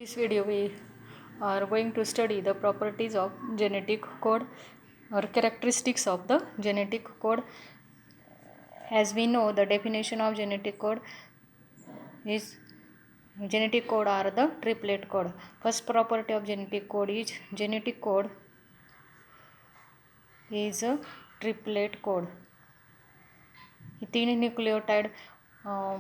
This video we are going to study the properties of genetic code or characteristics of the genetic code. As we know, the definition of genetic code is genetic code are the triplet code. First property of genetic code is genetic code is a triplet code. He 3 nucleotide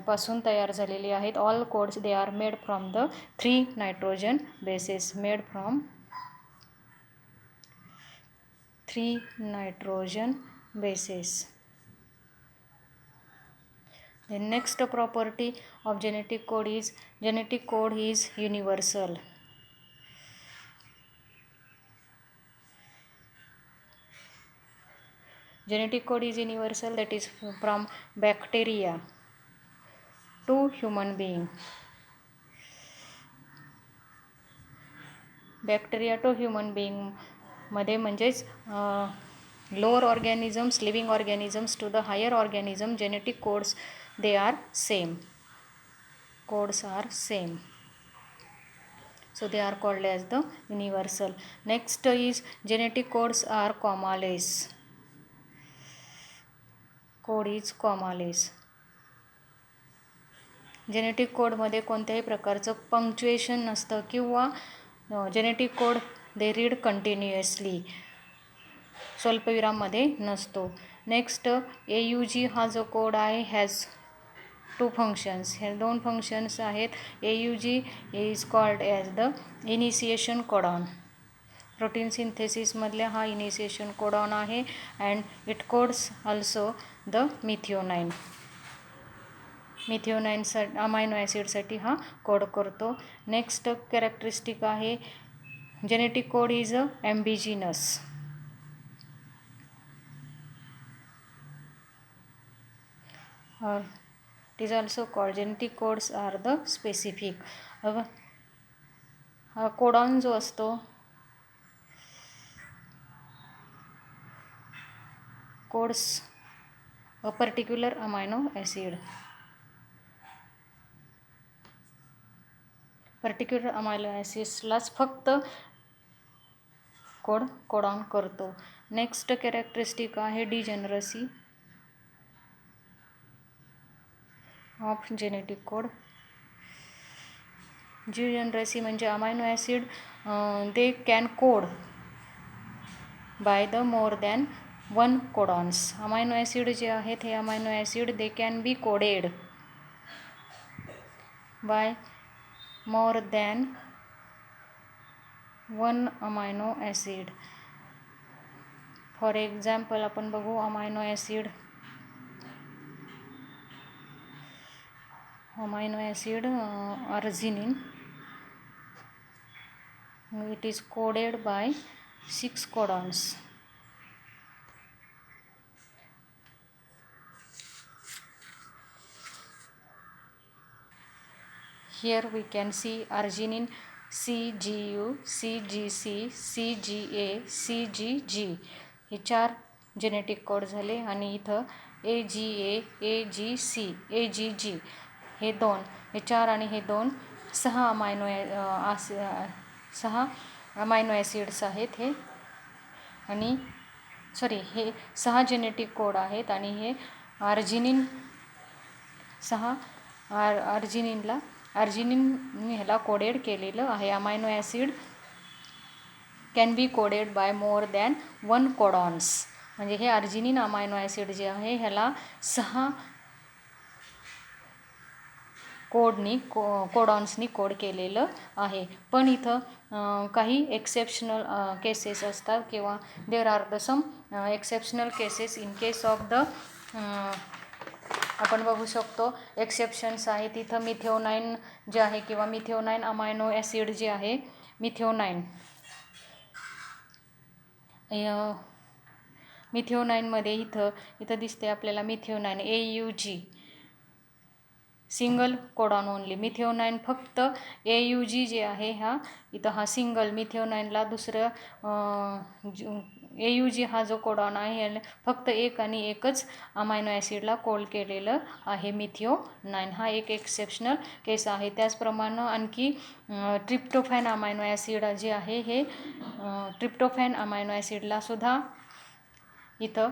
पासून तयार झालेली आहेत. All codes they R made from the 3 nitrogen bases made from 3 nitrogen bases. The next property of genetic code is universal. Genetic code is universal, that is from bacteria to human being. Bacteria to human बीइंगमध्ये म्हणजेच lower organisms, living organisms to the higher organism, genetic codes they are same. Codes are same. So they are called as the universal. Next is genetic codes are commaless. Code is commaless. Genetic कोडमध्ये कोणत्याही प्रकारचं punctuation नसतं किंवा genetic code they read continuously, स्वल्पविराममध्ये नसतो. Next AUG हा जो code आहे हॅज 2 फंक्शन्स. हे 2 फंक्शन्स आहेत. AUG is called as the initiation codon. Protein सिंथेसिसमधल्या हा इनिशिएशन कोडॉन आहे and it codes also the methionine. Methionine amino ॲसिडसाठी हा कोड करतो. नेक्स्ट कॅरेक्टरिस्टिक आहे जेनेटिक कोड इज ॲम्बिजिनस. और it is also called genetic codes are the specific. हा codon जो असतो codes a particular amino acid. Particular amino ॲसिड्सलाच फक्त कोडॉन करतो. नेक्स्ट कॅरेक्टरिस्टिक आहे degeneracy of genetic code. Degeneracy म्हणजे amino acid they can code by the more than 1 codons. Amino acid जे आहेत हे amino acid they can be coded by more than 1 amino acid. For example आपण बघू amino acid arginine. It is coded by 6 codons. Here we can see arginine CGU, CGC, CGA, CGG हे 4 genetic code झाले आणि इथं AGA, AGC, AGG हे 2, हे 4 आणि हे 2 6 अमायनो ॲसिड्स आहेत हे. आणि सॉरी हे 6 जेनेटिक कोड आहेत आणि हे अर्जिनिन 6 अर्जिनिन ह्याला कोडेड केलेलं आहे. Amino acid can be coded by more than 1 codons. म्हणजे हे अर्जिनिन अमायनो ॲसिड जे आहे ह्याला 6 कोडॉन्सनी कोड केलेलं आहे. पण इथं काही एक्सेप्शनल केसेस असतात किंवा there are the some exceptional cases in case of the आपण बघू शकतो एक्सेप्शन्स आहेत. तिथं मिथिओनाइन जे आहे किंवा मिथिओनाइन अमायनो ॲसिड जे आहे मिथिओनाइनमध्ये इथं दिसते आपल्याला मिथिओनाइन AUG सिंगल कोडॉन ओनली. मिथिओनाइन फक्त AUG जे आहे इथं हा सिंगल. मिथिओनाइनला दुसरं AUG हा जो कोडॉन आहे याने फक्त एक आणि एकच अमायनो ॲसिडला कोल्ड केलेलं आहे, मिथिओनाइन. हा एक एक्सेप्शनल केस आहे. त्याचप्रमाणे आणखी ट्रिप्टोफॅन अमायनो ॲसिड जे आहे हे ट्रिप्टोफॅन अमायनो ॲसिडला सुद्धा इथं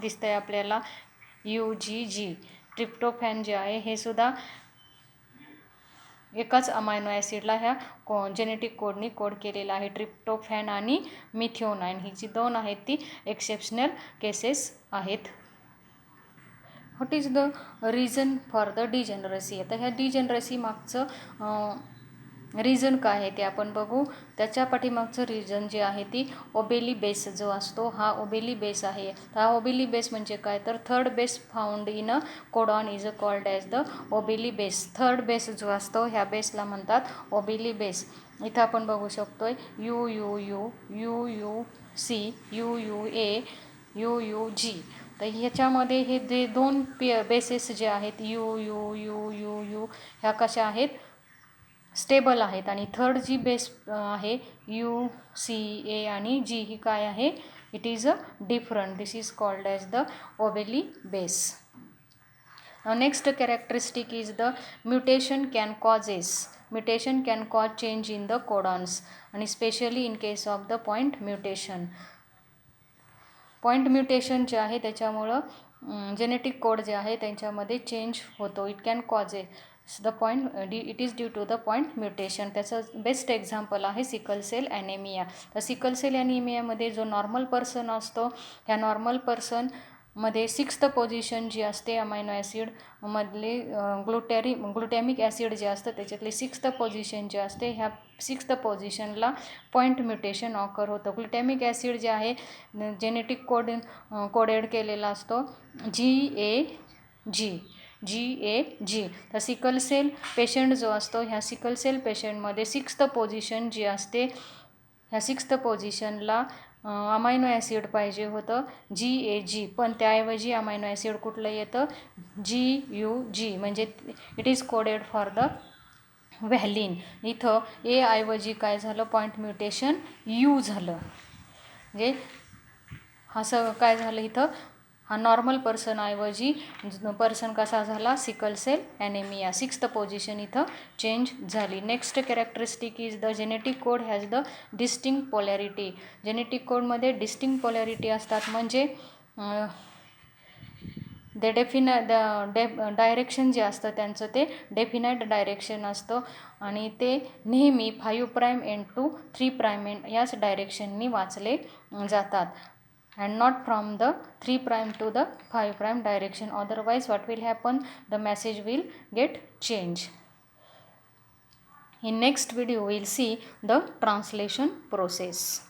दिसतंय आपल्याला UGG. ट्रिप्टोफॅन जे आहे हे सुद्धा एकाच अमायनो ॲसिडला ह्या जेनेटिक कोडनी कोड केलेला आहे. ट्रिप्टोफॅन आणि मिथिओनाइन ही जी दोन आहेत ती एक्सेप्शनल केसेस आहेत. What is the reason for the degeneracy? आता ह्या डिजेनरसी मागचं रिझन काय आहे ते आपण बघू. त्याच्या पाठीमागचं रिझन जे आहे ती ओबेली बेस जो असतो हा ओबेली बेस आहे. हा ओबेली बेस म्हणजे काय तर third base found in a codon is called as the wobble base. Third base जो असतो ह्या बेसला म्हणतात ओबेली बेस. इथं आपण बघू शकतोय UUU, UUC, UUA, UUG. तर ह्याच्यामध्ये हे जे दोन बेसेस जे आहेत UUU ह्या कशा आहेत, स्टेबल आहेत. आणि थर्ड जी बेस आहे UCA आणि G ही काय आहे, it is a different. This is called as the wobble base. Next characteristic is the mutation can cause change in the codons आणि specially in case of the point mutation. Point mutation जे आहे त्याच्यामुळं genetic code जे आहे त्यांच्यामध्ये change होतो. It can causes the point it is due to the point mutation. त्याचं best example आहे सिकल सेल ॲनेमिया. तर सिकल सेल ॲनेमियामध्ये जो नॉर्मल पर्सन असतो ह्या नॉर्मल पर्सनमध्ये 6th पोझिशन जी असते अमायनो ॲसिड मधले ग्लुटॅमिक ॲसिड जे असतं त्याच्यातली 6th पोझिशन जे असते ह्या 6th पोझिशनला पॉईंट म्युटेशन ऑकर होतं. ग्लुटॅमिक ॲसिड जे आहे जेनेटिक कोडेड केलेला असतो GAG. तर सिकल सेल पेशंट जो असतो ह्या सिकल सेल पेशंटमध्ये 6th पोझिशन जी असते ह्या 6th पोझिशनला अमायनो ॲसिड पाहिजे होतं GAG, पण त्याऐवजी अमायनो ॲसिड कुठलं येतं GUG, म्हणजे it is coded for the valine. इथं ए ऐवजी काय झालं, पॉईंट म्युटेशन U झालं. म्हणजे असं काय झालं इथं, हा नॉर्मल पर्सन ऐवजी पर्सन कसा झाला, sickle cell anaemia. 6th position इथं चेंज झाली. Next characteristic is the genetic code has the distinct polarity. Genetic कोडमध्ये डिस्टिंक्ट पोलॅरिटी असतात म्हणजे डायरेक्शन जे असतं त्यांचं ते डेफिनाईट डायरेक्शन असतं आणि ते नेहमी 5' into 3' याच डायरेक्शननी वाचले जातात. And not from the 3' to the 5' direction. Otherwise, what will happen? The message will get changed. In next video, we will see the translation process.